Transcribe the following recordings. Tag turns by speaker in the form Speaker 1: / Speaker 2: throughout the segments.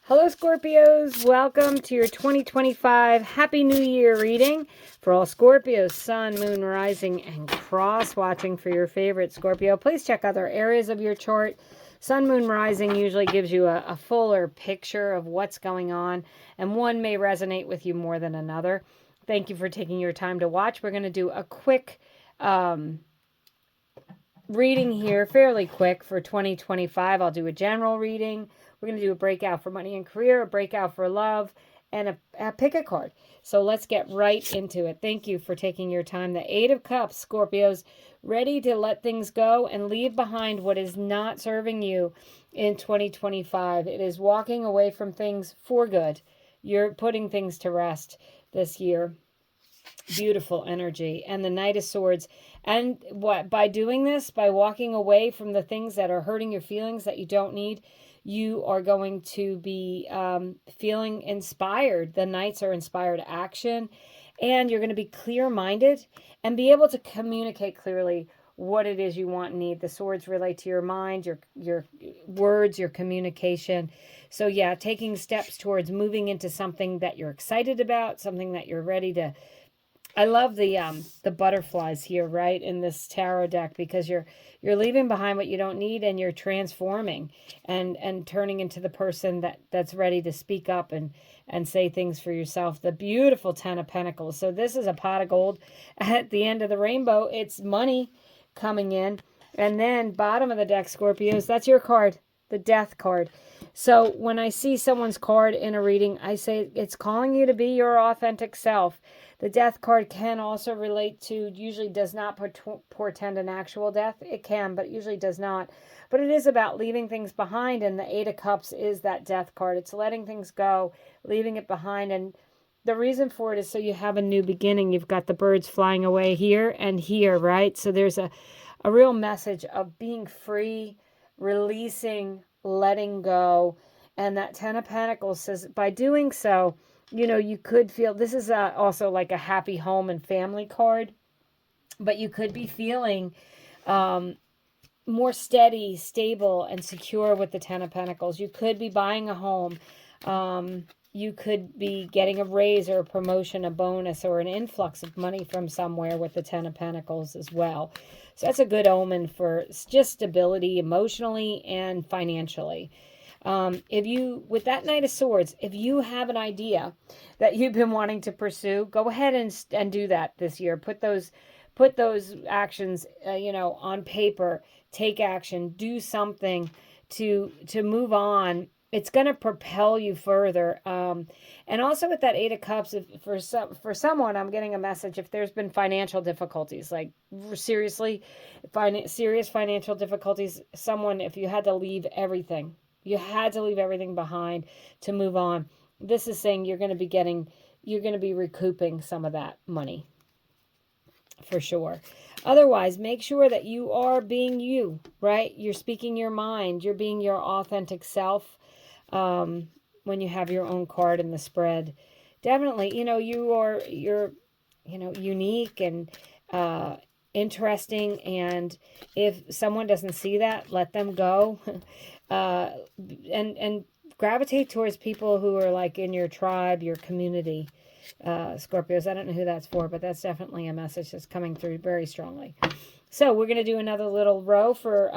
Speaker 1: Hello, Scorpios. Welcome to your 2025 Happy New Year reading for all Scorpios, Sun, Moon, Rising, and Cross watching for your favorite Scorpio. Please check other areas of your chart. Sun, Moon, Rising usually gives you a fuller picture of what's going on, and one may resonate with you more than another. Thank you for taking your time to watch. We're going to do a quick reading here, fairly quick for 2025. I'll do a general reading. We're going to do a breakout for money and career, a breakout for love, and a pick a card. So let's get right into it. Thank you for taking your time. The Eight of Cups, Scorpios, ready to let things go and leave behind what is not serving you in 2025. It is walking away from things for good. You're putting things to rest this year. Beautiful energy. And the Knight of Swords. And what by doing this, by walking away from the things that are hurting your feelings that you don't need, you are going to be feeling inspired. The Knights are inspired action. And you're going to be clear-minded and be able to communicate clearly what it is you want and need. The swords relate to your mind, your words, your communication. So yeah, taking steps towards moving into something that you're excited about, something that you're ready to. I love the butterflies here, right, in this tarot deck, because you're leaving behind what you don't need, and you're transforming and turning into the person that's ready to speak up and say things for yourself. The beautiful Ten of Pentacles. So this is a pot of gold at the end of the rainbow. It's money coming in. And then bottom of the deck, Scorpios, that's your card, the Death card. So when I see someone's card in a reading, I say it's calling you to be your authentic self. The Death card can also relate to, usually does not portend an actual death. It can, but it usually does not. But it is about leaving things behind, and the Eight of Cups is that Death card. It's letting things go, leaving it behind, and the reason for it is so you have a new beginning. You've got the birds flying away here and here, right? So there's a real message of being free, releasing, letting go. And that Ten of Pentacles says by doing so, you know, you could feel, this is also like a happy home and family card, but you could be feeling more steady, stable, and secure with the Ten of Pentacles. You could be buying a home. You could be getting a raise or a promotion, a bonus, or an influx of money from somewhere with the Ten of Pentacles as well. So that's a good omen for just stability emotionally and financially. If you, with that Knight of Swords, if you have an idea that you've been wanting to pursue, go ahead and do that this year. Put those actions, on paper. Take action. Do something to move on. It's going to propel you further. And also with that Eight of Cups, for someone, I'm getting a message, if there's been financial difficulties, like serious financial difficulties, someone, if you had to leave everything, behind to move on. This is saying you're going to be recouping some of that money for sure. Otherwise, make sure that you are being you, right? You're speaking your mind. You're being your authentic self when you have your own card in the spread. Definitely, you're unique and interesting, and if someone doesn't see that, let them go. And gravitate towards people who are like in your tribe, your community. Scorpios, I don't know who that's for, but that's definitely a message that's coming through very strongly. So we're going to do another little row for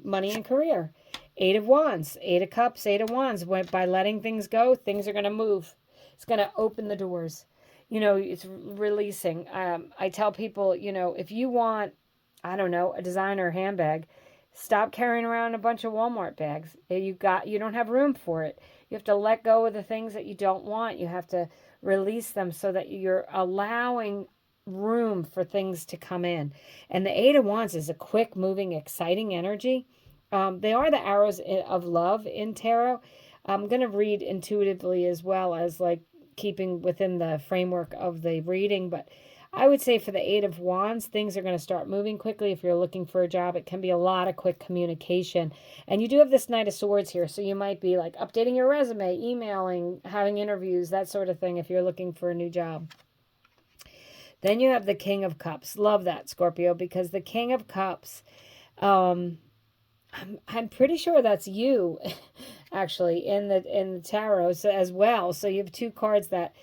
Speaker 1: money and career. Eight of Wands, Eight of Cups, Eight of Wands. By letting things go, things are going to move. It's going to open the doors. It's releasing. I tell people, if you want, I don't know, a designer handbag, stop carrying around a bunch of Walmart bags. You don't have room for it. You have to let go of the things that you don't want. You have to release them so that you're allowing room for things to come in. And the Eight of Wands is a quick moving, exciting energy. They are the arrows of love in tarot. I'm going to read intuitively as well as like keeping within the framework of the reading, but I would say for the Eight of Wands, things are going to start moving quickly. If you're looking for a job, it can be a lot of quick communication. And you do have this Knight of Swords here, so you might be like updating your resume, emailing, having interviews, that sort of thing if you're looking for a new job. Then you have the King of Cups. Love that, Scorpio, because the King of Cups, I'm pretty sure that's you. actually in the tarot as well. So you have two cards that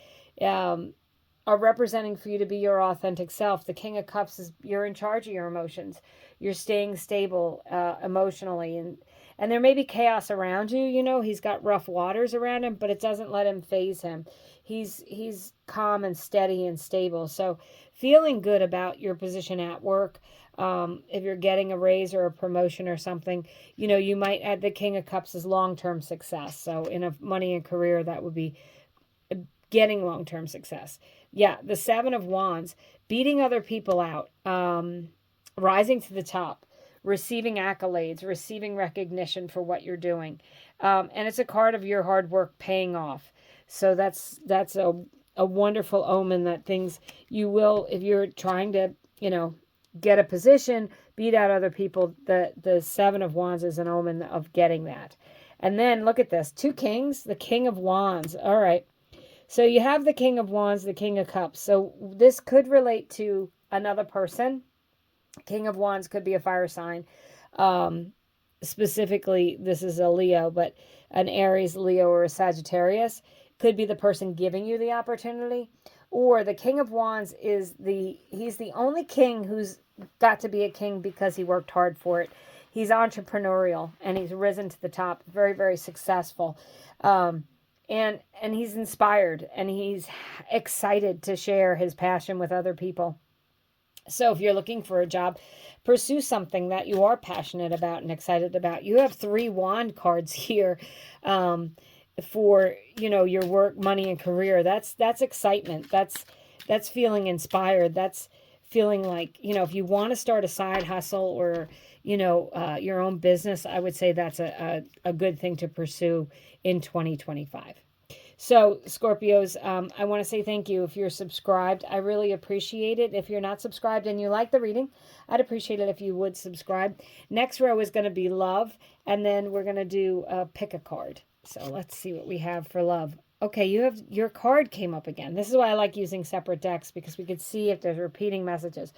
Speaker 1: are representing for you to be your authentic self. The King of Cups is you're in charge of your emotions. You're staying stable emotionally, and there may be chaos around you. You know, he's got rough waters around him, but it doesn't let him phase him. He's calm and steady and stable. So feeling good about your position at work. If you're getting a raise or a promotion or something, you know, you might add the King of Cups as long-term success. So in a money and career, that would be getting long-term success. Yeah, the Seven of Wands, beating other people out, rising to the top, receiving accolades, receiving recognition for what you're doing. And it's a card of your hard work paying off. So that's a wonderful omen that things you will, if you're trying to, you know, get a position, beat out other people, the Seven of Wands is an omen of getting that. And then look at this, two kings, the King of Wands. All right. So you have the King of Wands, the King of Cups. So this could relate to another person. King of Wands could be a fire sign. Specifically, this is a Leo, but an Aries, Leo, or a Sagittarius could be the person giving you the opportunity. Or the King of Wands he's the only king who's got to be a king because he worked hard for it. He's entrepreneurial and he's risen to the top, very, very successful. And he's inspired and he's excited to share his passion with other people. So if you're looking for a job, pursue something that you are passionate about and excited about. You have 3 wand cards here for, you know, your work, money, and career. That's excitement. That's feeling inspired. That's feeling like, you know, if you want to start a side hustle or, you know, your own business, I would say that's a good thing to pursue in 2025. So, Scorpios, I want to say thank you if you're subscribed. I really appreciate it. If you're not subscribed and you like the reading, I'd appreciate it if you would subscribe. Next row is going to be love, and then we're going to do pick a card. So let's see what we have for love. Okay, your card came up again. This is why I like using separate decks, because we could see if there's repeating messages.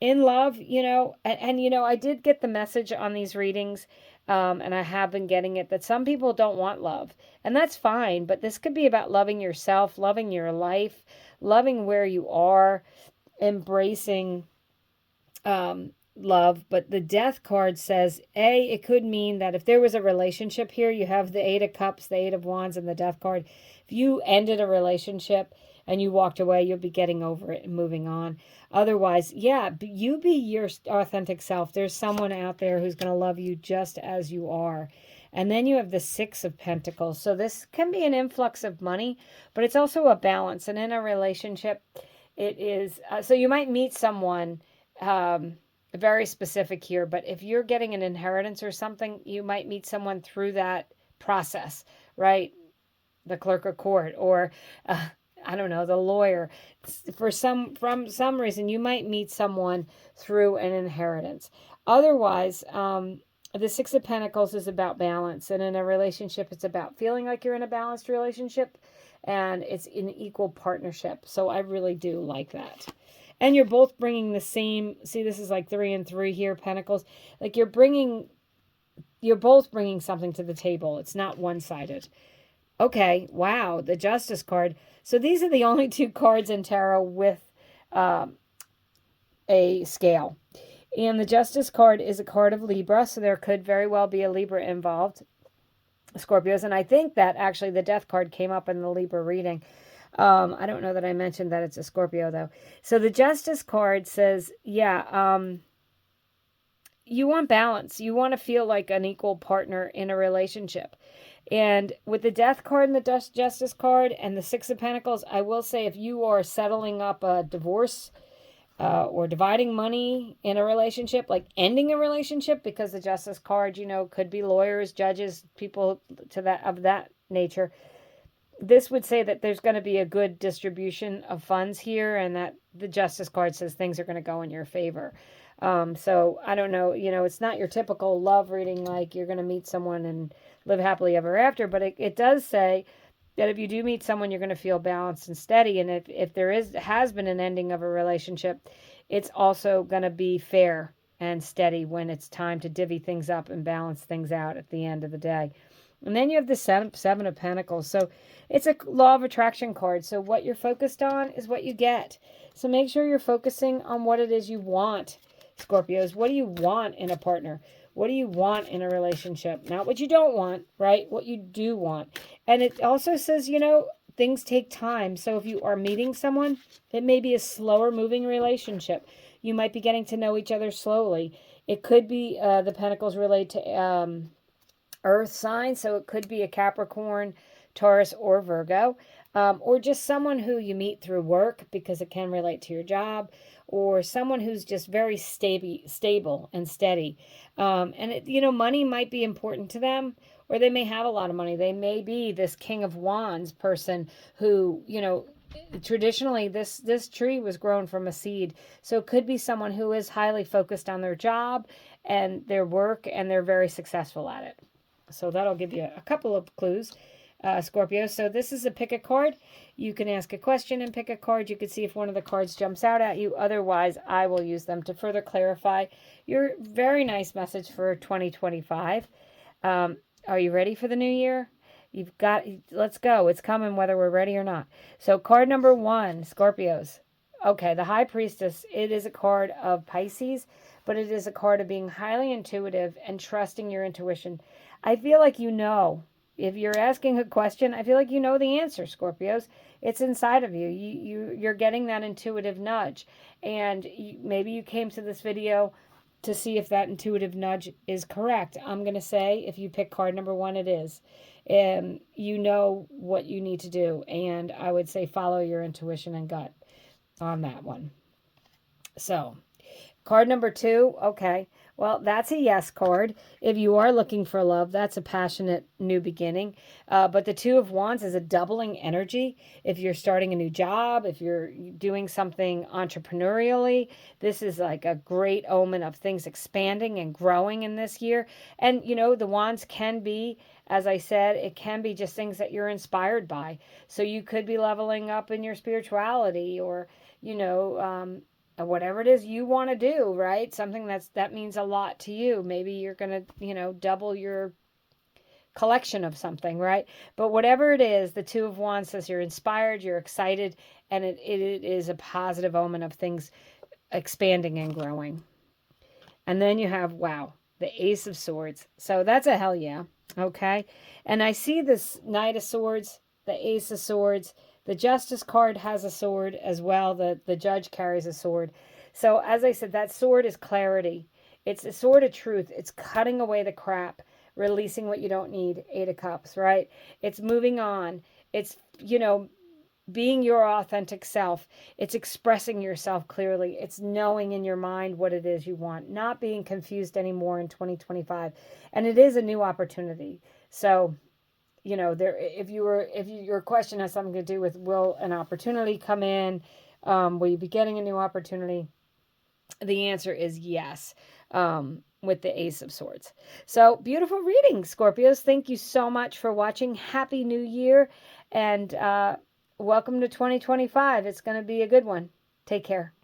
Speaker 1: In love, you know, and you know, I did get the message on these readings, and I have been getting it, that some people don't want love. And that's fine, but this could be about loving yourself, loving your life, loving where you are, embracing love. But the Death card says, it could mean that if there was a relationship here, you have the 8 of Cups, the 8 of Wands, and the Death card. If you ended a relationship and you walked away, you'll be getting over it and moving on. Otherwise, yeah, you be your authentic self. There's someone out there who's going to love you just as you are. And then you have the 6 of Pentacles. So this can be an influx of money, but it's also a balance. And in a relationship, it is, so you might meet someone, very specific here, but if you're getting an inheritance or something, you might meet someone through that process, right? The clerk of court, or I don't know, the lawyer. From some reason, you might meet someone through an inheritance. Otherwise, the 6 of Pentacles is about balance. And in a relationship, it's about feeling like you're in a balanced relationship. And it's an equal partnership. So I really do like that. And you're both bringing the same, see, this is like 3 and 3 here, Pentacles. Like you're both bringing something to the table. It's not one-sided. Okay, wow, the Justice card. So these are the only 2 cards in tarot with a scale. And the Justice card is a card of Libra, so there could very well be a Libra involved, Scorpios. And I think that actually the Death card came up in the Libra reading. I don't know that I mentioned that it's a Scorpio, though. So the Justice card says, yeah, you want balance. You want to feel like an equal partner in a relationship. And with the Death card and the Justice card and the 6 of Pentacles, I will say if you are settling up a divorce or dividing money in a relationship, like ending a relationship, because the Justice card, you know, could be lawyers, judges, people of that nature. This would say that there's going to be a good distribution of funds here, and that the Justice card says things are going to go in your favor. So I don't know, you know, it's not your typical love reading like you're going to meet someone and live happily ever after, but it does say that if you do meet someone, you're going to feel balanced and steady. And if there has been an ending of a relationship, it's also going to be fair and steady when it's time to divvy things up and balance things out at the end of the day. And then you have the Seven of Pentacles. So it's a law of attraction card. So what you're focused on is what you get. So make sure you're focusing on what it is you want, Scorpios. What do you want in a partner? What do you want in a relationship? Not what you don't want, right? What you do want. And it also says, you know, things take time. So if you are meeting someone, it may be a slower moving relationship. You might be getting to know each other slowly. It could be the Pentacles relate to Earth sign, so it could be a Capricorn, Taurus, or Virgo, or just someone who you meet through work because it can relate to your job, or someone who's just very stable and steady. And it, you know, money might be important to them, or they may have a lot of money. They may be this King of Wands person who, you know, traditionally this tree was grown from a seed. So it could be someone who is highly focused on their job and their work, and they're very successful at it. So that'll give you a couple of clues, Scorpio. So this is a pick a card. You can ask a question and pick a card. You can see if one of the cards jumps out at you. Otherwise, I will use them to further clarify your very nice message for 2025. Are you ready for the new year? You've got, let's go. It's coming whether we're ready or not. So card number 1, Scorpios. Okay, the High Priestess, it is a card of Pisces, but it is a card of being highly intuitive and trusting your intuition. I feel like you know. If you're asking a question, I feel like you know the answer, Scorpios. It's inside of you. You're getting that intuitive nudge. And maybe you came to this video to see if that intuitive nudge is correct. I'm going to say if you pick card number 1, it is. You know what you need to do. And I would say follow your intuition and gut on that one. So card number 2, okay. Well, that's a yes card. If you are looking for love, that's a passionate new beginning. But the 2 of Wands is a doubling energy. If you're starting a new job, if you're doing something entrepreneurially, this is like a great omen of things expanding and growing in this year. And, you know, the Wands can be, as I said, it can be just things that you're inspired by. So you could be leveling up in your spirituality, or, you know, whatever it is you want to do, right? Something that means a lot to you. Maybe you're going to, you know, double your collection of something, right? But whatever it is, the 2 of Wands says you're inspired, you're excited, and it is a positive omen of things expanding and growing. And then you have, wow, the Ace of Swords. So that's a hell yeah, okay? And I see this Knight of Swords, the Ace of Swords. The Justice card has a sword as well. The Judge carries a sword. So as I said, that sword is clarity. It's a sword of truth. It's cutting away the crap, releasing what you don't need. 8 of Cups, right? It's moving on. It's, you know, being your authentic self. It's expressing yourself clearly. It's knowing in your mind what it is you want, not being confused anymore in 2025. And it is a new opportunity. So, you know, there, if your question has something to do with, will an opportunity come in? Will you be getting a new opportunity? The answer is yes, with the Ace of Swords. So beautiful reading, Scorpios. Thank you so much for watching. Happy New Year, and welcome to 2025. It's going to be a good one. Take care.